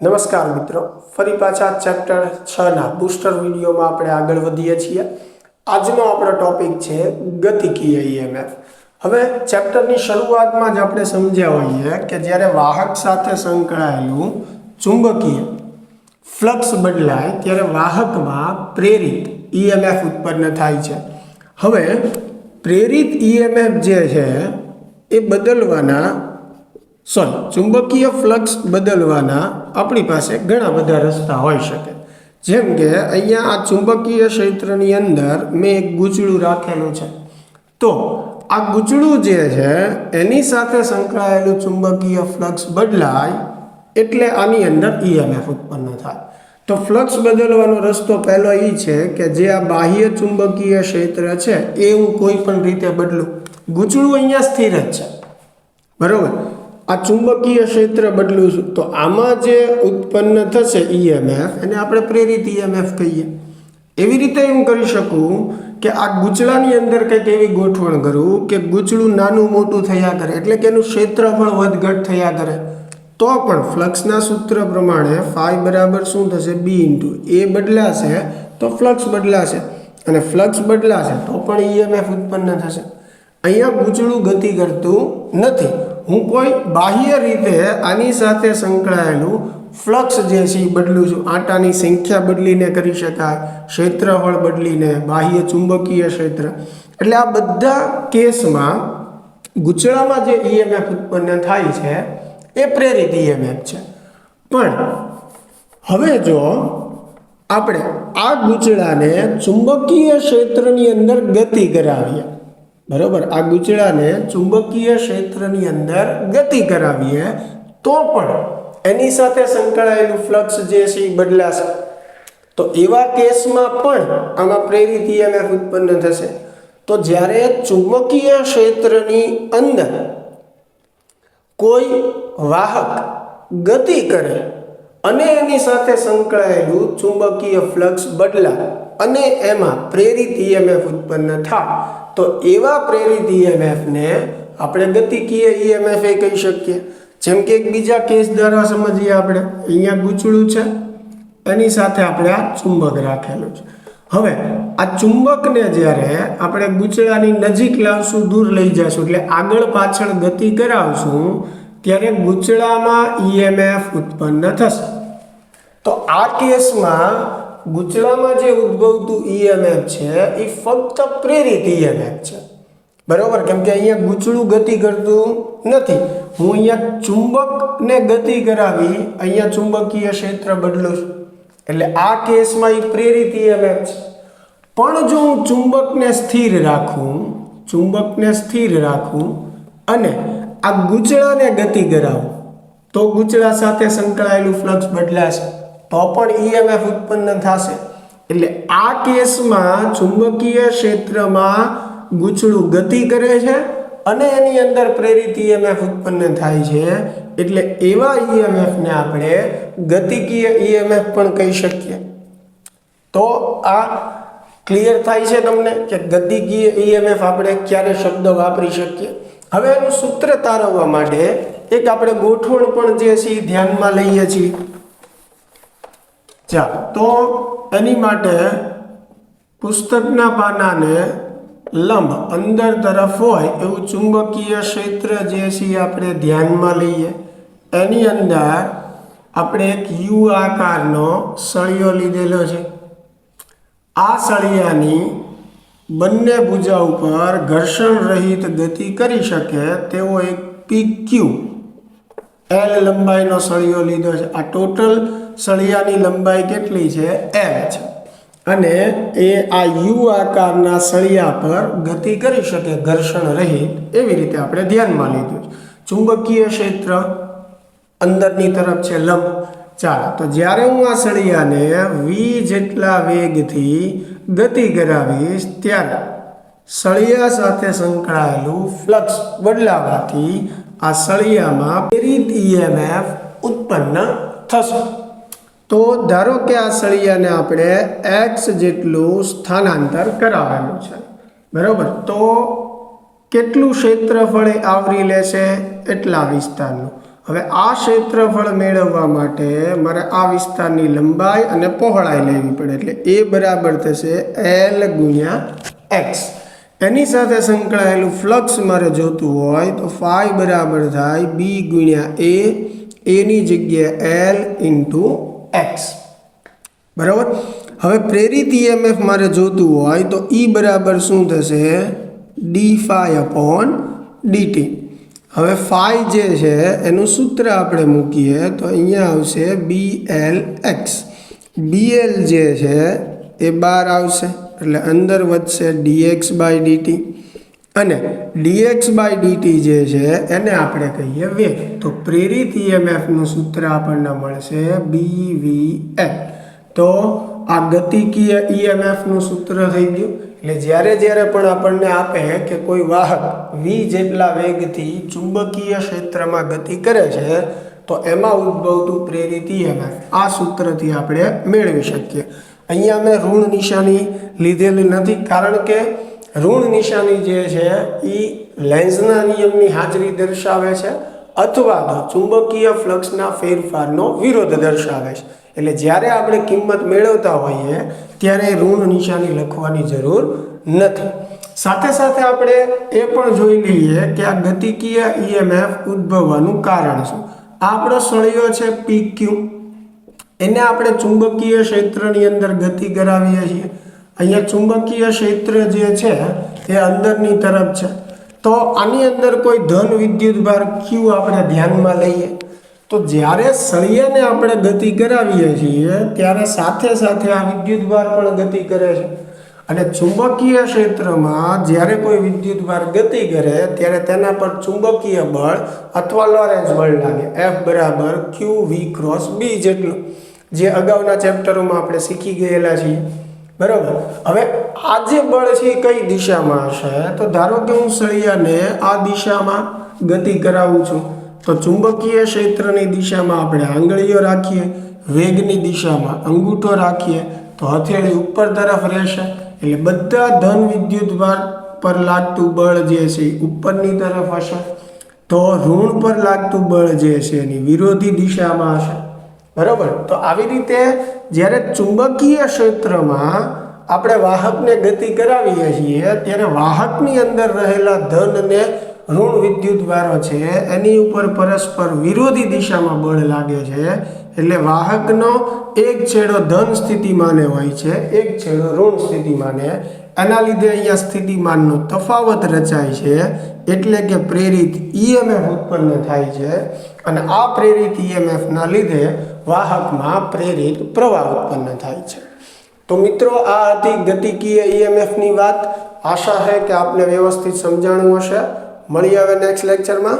નમસ્કાર મિત્રો, ફરી પાછા ચેપ્ટર 6 ના બૂસ્ટર વિડીયોમાં આપણે આગળ વધીએ છીએ। આજનો આપણો ટોપિક છે ગતિકીય ઈએમએફ। હવે ચેપ્ટરની શરૂઆતમાં જ આપણે સમજ્યા હોઈએ કે જ્યારે વાહક સાથે સંકળાયેલું ચુંબકીય ફ્લક્સ બદલાય ત્યારે વાહકમાં પ્રેરિત ઈએમએફ ઉત્પન્ન થાય છે। હવે પ્રેરિત ઈએમએફ જે છે એ બદલવાના ચુંબકીય ફ્લક્સ બદલવાના આપણી પાસે ઘણા બધા રસ્તા હોઈ શકે। જેમ કે અહીંયા આ ચુંબકીય ક્ષેત્રની અંદર મેં એક ગૂંચળું રાખેલું છે, તો આ ગૂંચળું જે છે એની સાથે સંકળાયેલું ચુંબકીય ફ્લક્સ બદલાય એટલે આની અંદર ઈએમએફ ઉત્પન્ન થાય। તો ફ્લક્સ બદલવાનો રસ્તો પહેલો એ છે કે જે આ બાહ્ય ચુંબકીય ક્ષેત્ર છે એ હું કોઈ પણ રીતે બદલું। ગૂંચળું અહીંયા સ્થિર જ છે, બરાબર। આ ચુંબકીય ક્ષેત્ર બદલું છું તો આમાં જે ઉત્પન્ન થશે ઈએમએફ એને આપણે પ્રેરિત ઈએમએફ કહીએ। એવી રીતે હું કરી શકું કે આ ગૂંચળાની અંદર કંઈક એવી ગોઠવણ કરું કે ગૂંચળું નાનું મોટું થયા કરે, એટલે કે એનું ક્ષેત્રફળ વધઘટ થયા કરે, તો પણ ફ્લક્સના સૂત્ર પ્રમાણે ફાઈ બરાબર શું થશે? બી ઇન્ટુ એ બદલાશે તો ફ્લક્સ બદલાશે, અને ફ્લક્સ બદલાશે તો પણ ઈએમએફ ઉત્પન્ન થશે। અહીંયા ગૂંચળું ગતિ કરતું નથી, હું કોઈ બાહ્ય રીતે આની સાથે સંકળાયેલું ફ્લક્સ જે છે એ બદલું છું। આંટાની સંખ્યા બદલીને કરી શકાય, ક્ષેત્રફળ બદલીને, બાહ્ય ચુંબકીય ક્ષેત્ર, એટલે આ બધા કેસમાં ગૂંચળામાં જે ઈએમએફ ઉત્પન્ન થાય છે એ પ્રેરિત ઈએમએફ છે। પણ હવે જો આપણે આ ગૂંચળાને ચુંબકીય ક્ષેત્રની અંદર ગતિ કરાવીએ, બરોબર, આ ગૂંચળાને ચુંબકીય ક્ષેત્રની અંદર ગતિ કરાવીએ તો પણ એની સાથે સંકળાયેલું ફ્લક્સ જે છે એ બદલાશે। તો એવા કેસમાં પણ આમાં પ્રેરિત ઈએમએફ ઉત્પન્ન થશે। તો જ્યારે ચુંબકીય ક્ષેત્રની અંદર કોઈ વાહક ગતિ કરે અને એની સાથે સંકળાયેલું ચુંબકીય ફ્લક્સ બદલાય અને એમાં પ્રેરિત ઈએમએફ ઉત્પન્ન થાય તો એવા પ્રેરિત ઈએમએફને આપણે ગતિકીય ઈએમએફ એ કહી શકીએ। જેમ કે એક બીજા કેસ દ્વારા સમજીએ આપણે। અહીંયા ગૂંચળું છે, એની સાથે આપણે આ ચુંબક રાખેલું છે। હવે આ ચુંબકને જ્યારે આપણે ગૂંચળાની નજીક લાવશું, દૂર લઈ જઈશું, એટલે આગળ પાછળ ગતિ કરાવશું, ત્યારે ગૂંચળામાં ઈએમએફ ઉત્પન્ન થશે। તો આ કેસમાં ગૂંચળામાં જે ઉદ્ભવતું ઈએમએફ છે એ ફક્ત પ્રેરિત ઈએમએફ છે, બરોબર। કેમ કે અહીંયા ગૂંચળું ગતિ કરતું નથી, હું અહીંયા ચુંબકને ગતિ કરાવી અહીંયા ચુંબકીય ક્ષેત્ર બદલું છું, એટલે આ કેસમાં એ પ્રેરિત ઈએમએફ છે। પણ જો હું ચુંબકને સ્થિર રાખું અને આ ગૂંચળાને ગતિ કરાવું તો ગૂંચળા સાથે સંકળાયેલું ફ્લક્સ બદલાશે, તો પણ ઈએમએફ ઉત્પન્ન થશે। એટલે આ કેસમાં ચુંબકીય ક્ષેત્રમાં ગૂંચળું ગતિ કરે છે અને એની અંદર પ્રેરિત ઈએમએફ ઉત્પન્ન થાય છે, એટલે એવા ઈએમએફને આપણે ગતિકીય ઈએમએફ પણ કહી શકીએ। તો આ ક્લિયર થાય છે તમને કે ગતિકીય ઈએમએફ આપણે ક્યારે શબ્દ વાપરી શકીએ। હવે એનું સૂત્ર તારવવા માટે એક આપણે ગોઠવણ પણ જે છે એ ધ્યાનમાં લઈએ છીએ। ચાલો, તો એની માટે પુસ્તકના પાનાને લંબ અંદર તરફ હોય એવું ચુંબકીય ક્ષેત્ર જે છે આપણે ધ્યાનમાં લઈએ। એની અંદર આપણે એક યુ આકારનો સળિયો લીધેલો છે। આ સળિયાની બંને ભુજા ઉપર ઘર્ષણ રહિત ગતિ કરી શકે તેવો એક PQ L લંબાઈનો સળિયો લીધો છે। આ ટોટલ સળિયાની લંબાઈ કેટલી છે? L છે, અને એ આ યુ આકારના સળિયા પર ગતિ કરી શકે ઘર્ષણ રહિત, એવી રીતે આપણે ધ્યાનમાં લીધું છે। ચુંબકીય ક્ષેત્ર અંદરની તરફ છે લંબ। ચાલો, તો જ્યારે હું આ સળિયાને v જેટલા વેગથી ગતિ કરાવીશ ત્યારે સળિયા સાથે સંકળાયેલું ફ્લક્સ બદલાવાથી આ સળિયામાં પ્રેરિત ઈએમએફ ઉત્પન્ન થશે। તો ધારો કે આ સળિયાને આપણે x જેટલું સ્થાનાંતર કરાવેલું છે, બરાબર, તો કેટલું ક્ષેત્રફળ આવરી લેશે? એટલા વિસ્તારનું। હવે આ ક્ષેત્રફળ મેળવવા માટે મારે આ વિસ્તારની લંબાઈ અને પહોળાઈ લેવી પડે, એટલે એ બરાબર થશે L ગુણ્યા x. એની સાથે સંકળાયેલું ફ્લક્સ મારે જોતું હોય તો ફાઈ બરાબર થાય B ગુણ્યા A, એની જગ્યાએ L ઇન્ટુ x. બરાબર. હવે પ્રેરિત EMF મારે જોતું હોય તો E બરાબર શું થશે? d phi upon dt. હવે ફાઈ જે છે એનું સૂત્ર આપણે મૂકીએ તો અહીંયા આવશે BLx. BL જે છે એ બહાર આવશે એટલે અંદર વધશે dx બાય dt, અને dx બાય dt જે છે એને આપણે કહીએ વેગ. તો પ્રેરિત EMFનું સૂત્ર આપણને મળશે BVL. તો આ ગતિકીય EMFનું સૂત્ર થઈ ગયું. એટલે જ્યારે પણ આપણને આપે કે કોઈ વાહક v જેટલા વેગથી ચુંબકીય ક્ષેત્રમાં ગતિ કરે છે તો એમાં ઉદ્ભવતું પ્રેરિત EMF આ સૂત્રથી આપણે મેળવી શકીએ. અહીંયા મેં ઋણ નિશાની લીધેલી નથી, કારણ કે ઋણ નિશાની જે છે એ લેન્ઝના નિયમની હાજરી દર્શાવે છે અથવા તો ચુંબકીય ફ્લક્સના ફેરફારનો વિરોધ દર્શાવે છે. એટલે જ્યારે આપણે કિંમત મેળવતા હોઈએ ત્યારે ઋણ નિશાની લખવાની જરૂર નથી. સાથે સાથે આપણે એ પણ જોઈ લઈએ કે આ ગતિકીય EMF ઉદ્ભવવાનું કારણ શું. આપણો સળિયો છે PQ, એને આપણે ચુંબકીય ક્ષેત્રની અંદર ગતિ કરાવીએ છીએ. અહીંયા ચુંબકીય ક્ષેત્ર જે છે એ અંદરની તરફ છે, તો આની અંદર કોઈ ધન વિદ્યુતભાર Q આપણે ધ્યાનમાં લઈએ તો જ્યારે સળિયાને આપણે ગતિ કરાવીએ છીએ ત્યારે સાથે સાથે આ વિદ્યુતભાર પણ ગતિ કરે છે. અને ચુંબકીય ક્ષેત્રમાં જ્યારે કોઈ વિદ્યુતભાર ગતિ કરે ત્યારે તેના પર ચુંબકીય બળ અથવા લોરેન્સ બળ લાગે, F બરાબર QV ક્રોસ B જેટલું, જે અગાઉના ચેપ્ટરોમાં આપણે શીખી ગયેલા છીએ. બરાબર. હવે આ જે બળ છે એ કઈ દિશામાં હશે? તો ધારો કે હું સળિયાને આ દિશામાં ગતિ કરાવું છું તો ચુંબકીય ક્ષેત્રની દિશામાં આપણે આંગળીઓ રાખીએ, વેગની દિશામાં અંગૂઠો રાખીએ તો હથેળી ઉપર તરફ રહેશે. એટલે બધા ધન વિદ્યુતભાર પર લાગતું બળ જે છે એ ઉપરની તરફ હશે, તો ઋણ પર લાગતું બળ જે છે એની વિરોધી દિશામાં હશે. બરાબર. તો આવી રીતે જ્યારે ચુંબકીય ક્ષેત્રમાં આપણે વાહકને ગતિ કરાવીએ છીએ ત્યારે વાહકની અંદર રહેલા ધન અને ઋણ વિદ્યુતભારો છે એની ઉપર પરસ્પર વિરોધી દિશામાં બળ લાગે છે. એટલે વાહકનો એક છેડો ધન સ્થિતિમાને હોય છે, એક છેડો ઋણ સ્થિતિમાને. એના લીધે અહીંયા સ્થિતિમાનનો તફાવત રચાય છે, એટલે કે પ્રેરિત EMF ઉત્પન્ન થાય છે. અને આ પ્રેરિત EMFના લીધે વાહકમાં પ્રેરિત પ્રવાહ ઉત્પન્ન થાય છે. તો મિત્રો, આ હતી ગતિકીય EMFની વાત. આશા છે કે આપને વ્યવસ્થિત સમજાણું હશે. મળીએ હવે નેક્સ્ટ લેક્ચરમાં.